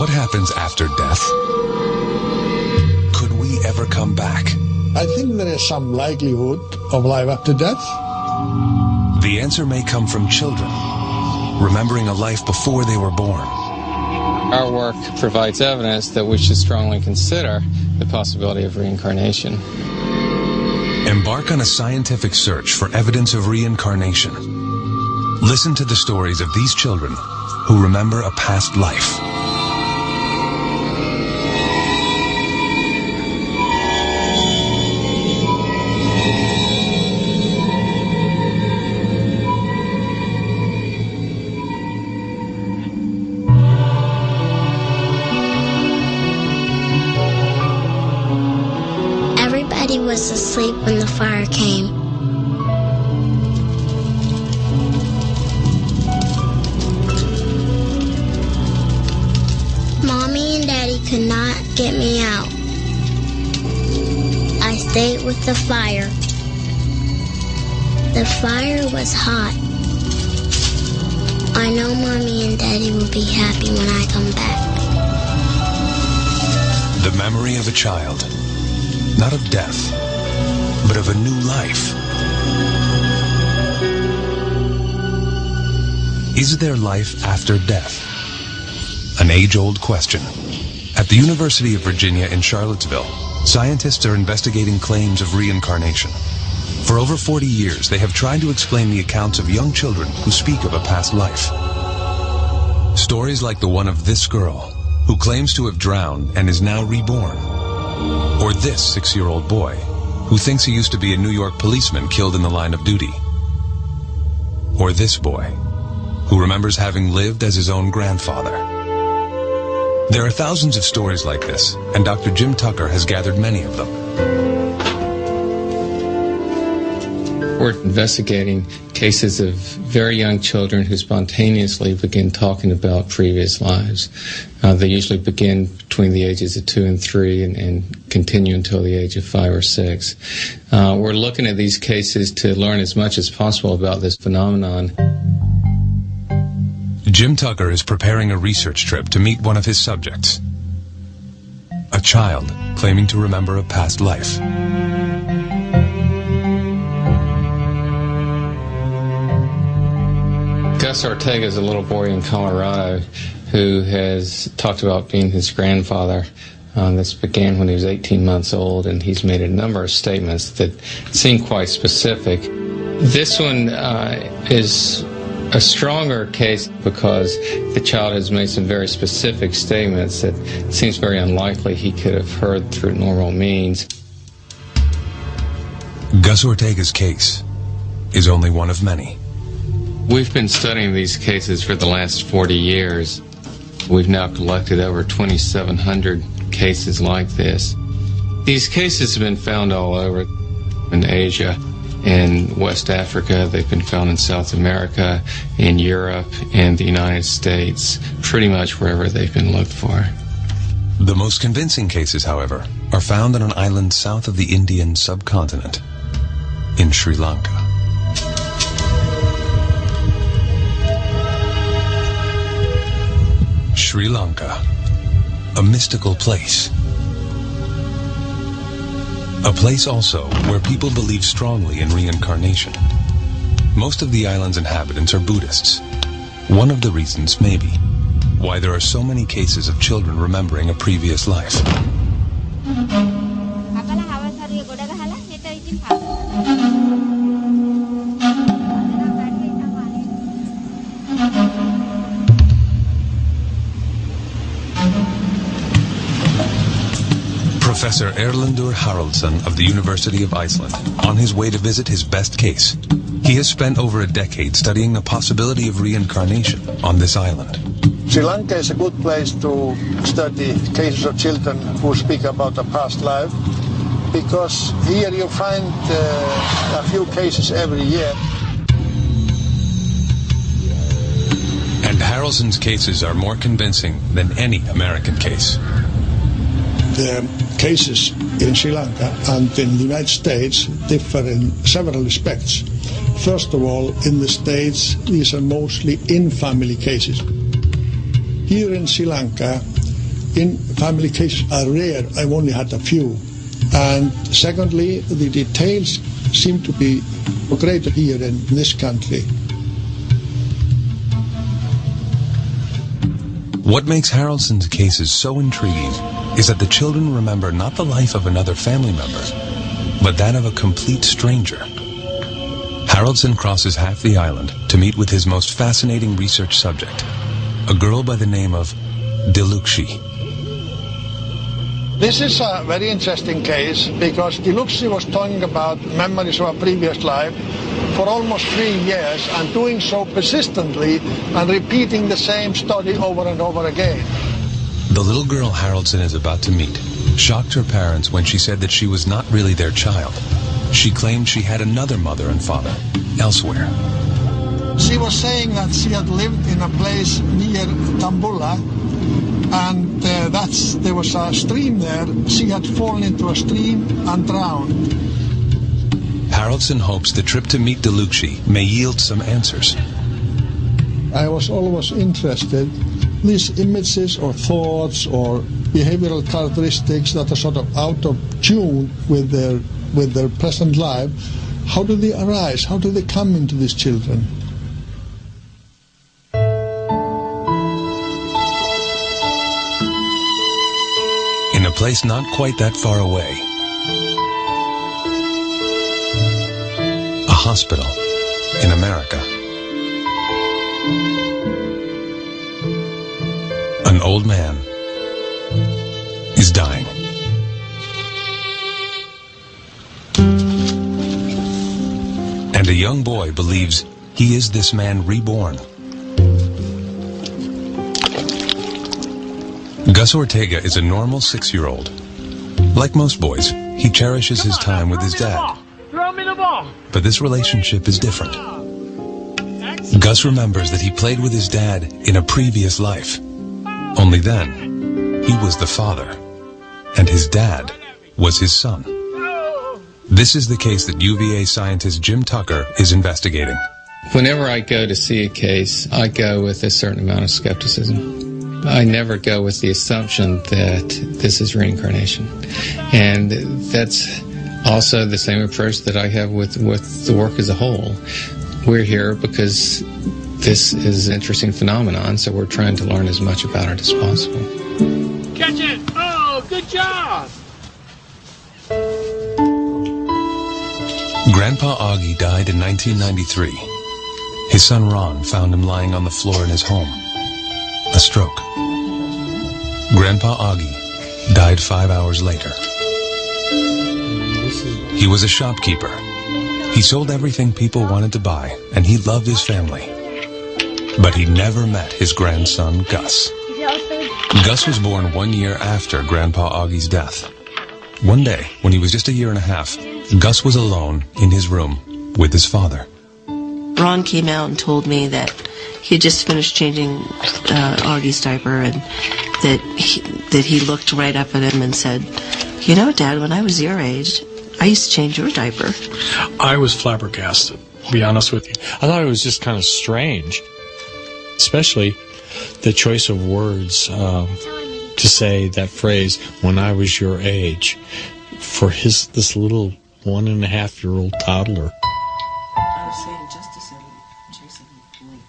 What happens after death? Could we ever come back? I think there is some likelihood of life after death. The answer may come from children, remembering a life before they were born. Our work provides evidence that we should strongly consider the possibility of reincarnation. Embark on a scientific search for evidence of reincarnation. Listen to the stories of these children who remember a past life. Everybody was asleep when the fire came. Mommy and Daddy could not get me out. I stayed with the fire. The fire was hot. I know Mommy and Daddy will be happy when I come back. The memory of a child, not of death, but of a new life. Is there life after death? An age-old question. At the University of Virginia in Charlottesville, scientists are investigating claims of reincarnation. For over 40 years, they have tried to explain the accounts of young children who speak of a past life. Stories like the one of this girl, who claims to have drowned and is now reborn. Or this 6-year-old boy, who thinks he used to be a New York policeman killed in the line of duty. Or this boy, who remembers having lived as his own grandfather. There are thousands of stories like this, and Dr. Jim Tucker has gathered many of them. We're investigating cases of very young children who spontaneously begin talking about previous lives. They usually begin between the ages of 2 and 3 and continue until the age of 5 or 6. We're looking at these cases to learn as much as possible about this phenomenon. Jim Tucker is preparing a research trip to meet one of his subjects, a child claiming to remember a past life. Gus Ortega is a little boy in Colorado who has talked about being his grandfather. This began when he was 18 months old, and he's made a number of statements that seem quite specific. This one is a stronger case because the child has made some very specific statements that it seems very unlikely he could have heard through normal means. Gus Ortega's case is only one of many. We've been studying these cases for the last 40 years. We've now collected over 2,700 cases like this. These cases have been found all over in Asia, in West Africa. They've been found in South America, in Europe, and the United States, pretty much wherever they've been looked for. The most convincing cases, however, are found on an island south of the Indian subcontinent, in Sri Lanka. Sri Lanka, a mystical place. A place also where people believe strongly in reincarnation. Most of the island's inhabitants are Buddhists. One of the reasons may be why there are so many cases of children remembering a previous life. Professor Erlendur Haraldsson of the University of Iceland, on his way to visit his best case. He has spent over a decade studying the possibility of reincarnation on this island. Sri Lanka is a good place to study cases of children who speak about a past life, because here you find a few cases every year. And Haraldsson's cases are more convincing than any American case. The cases in Sri Lanka and in the United States differ in several respects. First of all, in the States, these are mostly in-family cases. Here in Sri Lanka, in-family cases are rare. I've only had a few. And secondly, the details seem to be greater here in this country. What makes Haraldson's cases so intriguing is that the children remember not the life of another family member, but that of a complete stranger. Haraldson crosses half the island to meet with his most fascinating research subject, a girl by the name of Diluxi. This is a very interesting case because Diluxi was talking about memories of a previous life for almost 3 years and doing so persistently and repeating the same story over and over again. The little girl Haraldson is about to meet shocked her parents when she said that she was not really their child. She claimed she had another mother and father elsewhere. She was saying that she had lived in a place near Tambula, and there was a stream there. She had fallen into a stream and drowned. Haraldson hopes the trip to meet Diluxi may yield some answers. I was always interested in these images or thoughts or behavioral characteristics that are sort of out of tune with their present life. How do they arise? How do they come into these children? In a place not quite that far away, a hospital in America. An old man is dying. And a young boy believes he is this man reborn. Gus Ortega is a normal 6-year-old. Like most boys, he cherishes his time with his dad. Throw me the ball. But this relationship is different. Gus remembers that he played with his dad in a previous life. Only then, he was the father, and his dad was his son. This is the case that UVA scientist Jim Tucker is investigating. Whenever I go to see a case, I go with a certain amount of skepticism. I never go with the assumption that this is reincarnation. And that's also the same approach that I have with the work as a whole. We're here because this is an interesting phenomenon, so we're trying to learn as much about it as possible. Catch it! Oh, good job! Grandpa Augie died in 1993. His son Ron found him lying on the floor in his home. A stroke. Grandpa Augie died 5 hours later. He was a shopkeeper. He sold everything people wanted to buy, and he loved his family. But he never met his grandson, Gus. Gus was born 1 year after Grandpa Augie's death. One day, when he was just 1.5 years, Gus was alone in his room with his father. Ron came out and told me that he had just finished changing Augie's diaper, and that he looked right up at him and said, "You know, Dad, when I was your age, I used to change your diaper." I was flabbergasted, to be honest with you. I thought it was just kind of strange, especially the choice of words to say that phrase, "when I was your age," for this little 1.5-year-old toddler. I was saying justice and Jason like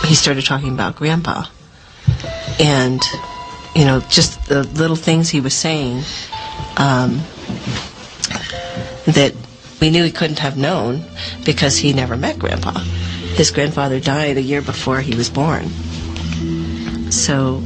that. He started talking about Grandpa, and just the little things he was saying that we knew he couldn't have known because he never met Grandpa. His grandfather died a year before he was born. So